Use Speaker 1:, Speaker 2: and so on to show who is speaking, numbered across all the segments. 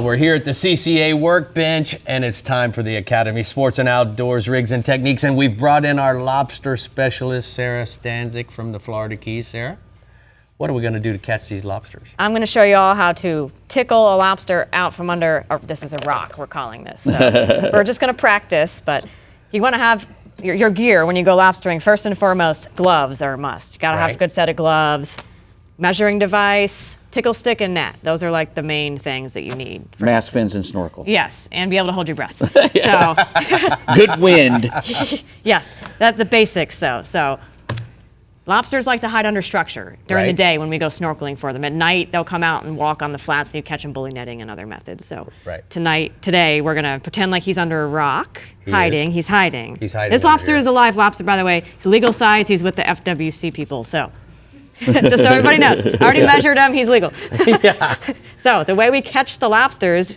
Speaker 1: we're here at the CCA workbench, and it's time for the Academy Sports and Outdoors Rigs and Techniques, and we've brought in our lobster specialist, Sarah Stanzik from the Florida Keys. Sarah, what are we going to do to catch these lobsters?
Speaker 2: I'm going to show you all how to tickle a lobster out from under, or this is a rock, we're calling this. So we're just going to practice, but you want to have your gear when you go lobstering. First and foremost, gloves are a must. You got to have a good set of gloves, measuring device, tickle stick, and net. Those are like the main things that you need.
Speaker 3: Mask, fins, and snorkel.
Speaker 2: Yes, and be able to hold your breath. So
Speaker 3: good wind.
Speaker 2: Yes, that's the basics though. So lobsters like to hide under structure during the day when we go snorkeling for them. At night, they'll come out and walk on the flats, and you catch them bully netting and other methods. So today, we're gonna pretend like he's under a rock, hiding. He's hiding. He's hiding. This lobster is a live lobster, by the way. He's legal size. He's with the FWC people. So just so everybody knows, I already measured him. He's legal. So the way we catch the lobsters,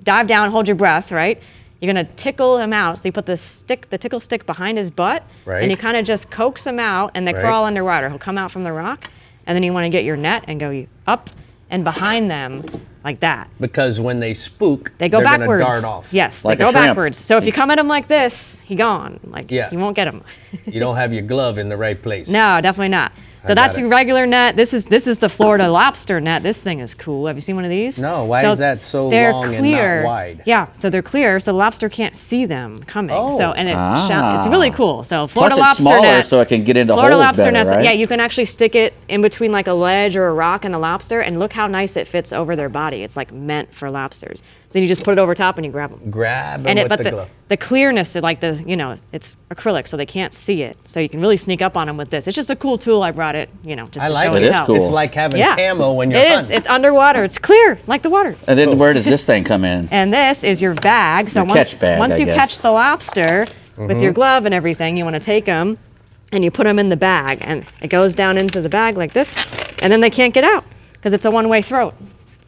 Speaker 2: dive down, hold your breath, right? You're gonna tickle him out. So you put the tickle stick behind his butt, and you kind of just coax him out, and they crawl underwater. He'll come out from the rock, and then you want to get your net and go up and behind them like that.
Speaker 1: Because when they spook,
Speaker 2: they go backwards.
Speaker 1: Gonna dart off.
Speaker 2: Yes,
Speaker 3: like
Speaker 2: they go backwards. So if you come at him like this, he gone. Like you won't get him.
Speaker 1: You don't have your glove in the right place.
Speaker 2: No, definitely not. So that's your regular net. This is the Florida lobster net. This thing is cool. Have you seen one of these?
Speaker 1: No. Why is that so long and not wide?
Speaker 2: Yeah. So they're clear, so the lobster can't see them coming. Oh. So it's really cool. So Florida
Speaker 3: Plus
Speaker 2: lobster
Speaker 3: it's smaller,
Speaker 2: net.
Speaker 3: so it can get into
Speaker 2: Florida
Speaker 3: holes
Speaker 2: lobster
Speaker 3: better,
Speaker 2: net.
Speaker 3: right?
Speaker 2: Yeah, you can actually stick it in between like a ledge or a rock and a lobster, and look how nice it fits over their body. It's like meant for lobsters. Then you just put it over top and you grab them.
Speaker 1: Grab them with the glove.
Speaker 2: The clearness, like it's acrylic, so they can't see it. So you can really sneak up on them with this. It's just a cool tool. I brought it, just to show you how.
Speaker 3: Cool.
Speaker 1: It's like having camo when you're hunting.
Speaker 2: It is. It's underwater. It's clear, like the water.
Speaker 3: And then where does this thing come in?
Speaker 2: And this is your bag. So once you catch the lobster with your glove and everything, you want to take them and you put them in the bag, and it goes down into the bag like this, and then they can't get out because it's a one-way throat.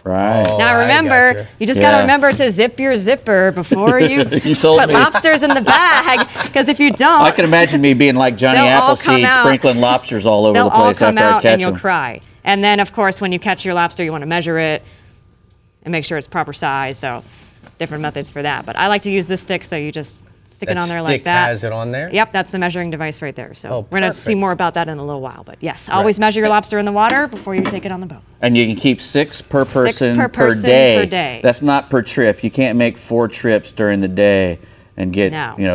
Speaker 3: Right.
Speaker 2: Now remember, you just got to remember to zip your zipper before you,
Speaker 3: put
Speaker 2: lobsters in the bag, because if you don't,
Speaker 3: I can imagine me being like Johnny Appleseed sprinkling lobsters all over the place after I catch them.
Speaker 2: They'll all come out and you'll cry. And then, of course, when you catch your lobster, you want to measure it and make sure it's proper size. So different methods for that. But I like to use this stick, so you just stick it on there like that.
Speaker 1: Has it on there?
Speaker 2: Yep, that's the measuring device right there. So we're going to see more about that in a little while. But yes, always measure your lobster in the water before you take it on the boat.
Speaker 3: And you can keep 6 per person per day. That's not per trip. You can't make 4 trips during the day and get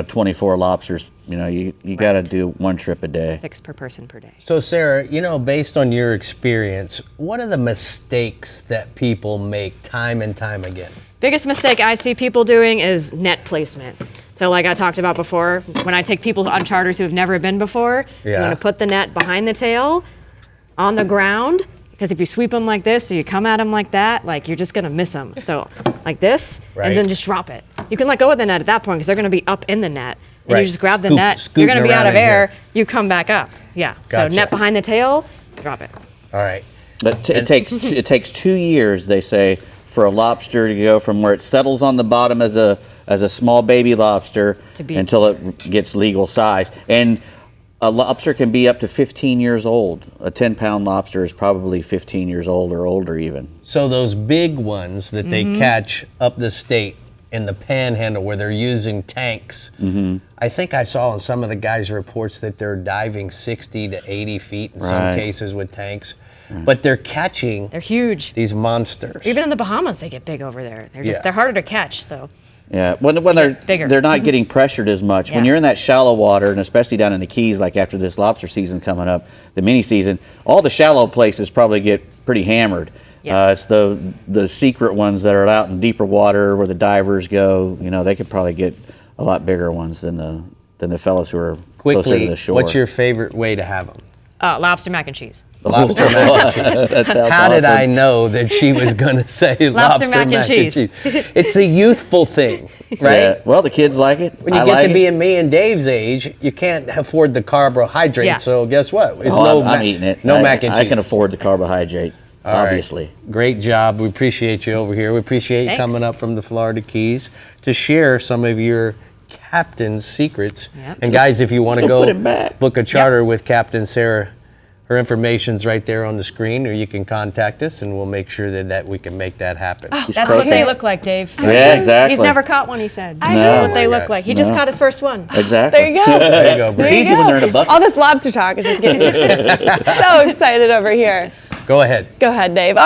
Speaker 3: 24 lobsters. You got to do 1 trip a day.
Speaker 2: 6 per person per day.
Speaker 1: So Sarah, based on your experience, what are the mistakes that people make time and time again?
Speaker 2: Biggest mistake I see people doing is net placement. So like I talked about before, when I take people on charters who have never been before, you want to put the net behind the tail on the ground, because if you sweep them like this or you come at them like that, like you're just going to miss them. So like this, and then just drop it. You can let go of the net at that point because they're going to be up in the net. And you just grab the net, you're going to be out of air, you come back up. Yeah, so net behind the tail, drop it.
Speaker 1: All right.
Speaker 3: But it takes 2 years, they say, for a lobster to go from where it settles on the bottom as a small baby lobster until it gets legal size. And a lobster can be up to 15 years old. A 10-pound lobster is probably 15 years old or older even.
Speaker 1: So those big ones that they catch up the state in the panhandle where they're using tanks, I think I saw in some of the guys' reports that they're diving 60 to 80 feet in some cases with tanks. But they're
Speaker 2: huge.
Speaker 1: These monsters.
Speaker 2: Even in the Bahamas, they get big over there. They're harder to catch. So
Speaker 3: yeah, when they're not getting pressured as much. Yeah. When you're in that shallow water, and especially down in the Keys, like after this lobster season coming up, the mini season, all the shallow places probably get pretty hammered. Yeah. It's the secret ones that are out in deeper water where the divers go. They could probably get a lot bigger ones than the fellas who are closer to the shore.
Speaker 1: What's your favorite way to have them?
Speaker 2: Lobster mac and cheese.
Speaker 1: Lobster mac and cheese.
Speaker 3: That sounds
Speaker 1: How did I know that she was going to say lobster mac and cheese? It's a youthful thing, right?
Speaker 3: Yeah. Well, the kids like it.
Speaker 1: When you get to be me and Dave's age, you can't afford the carbohydrate. Yeah. So guess what?
Speaker 3: I'm eating it.
Speaker 1: No mac and cheese.
Speaker 3: I can afford the carbohydrate. Obviously.
Speaker 1: Right. Great job. We appreciate you over here. We appreciate you coming up from the Florida Keys to share some of your captain's secrets. Yep. And guys, if you want to go book a charter with Captain Sarah Her information's right there on the screen, or you can contact us, and we'll make sure that we can make that happen.
Speaker 2: Oh, that's what they look like, Dave.
Speaker 3: Yeah, exactly.
Speaker 2: He's never caught one, he said.
Speaker 3: I know.
Speaker 2: That's what they look like. He just caught his first one.
Speaker 3: Exactly.
Speaker 4: There you go.
Speaker 1: There you go, Brie.
Speaker 3: It's easy when they're in a bucket.
Speaker 4: All this lobster talk is just getting me so excited over here.
Speaker 1: Go ahead.
Speaker 4: Go ahead, Dave.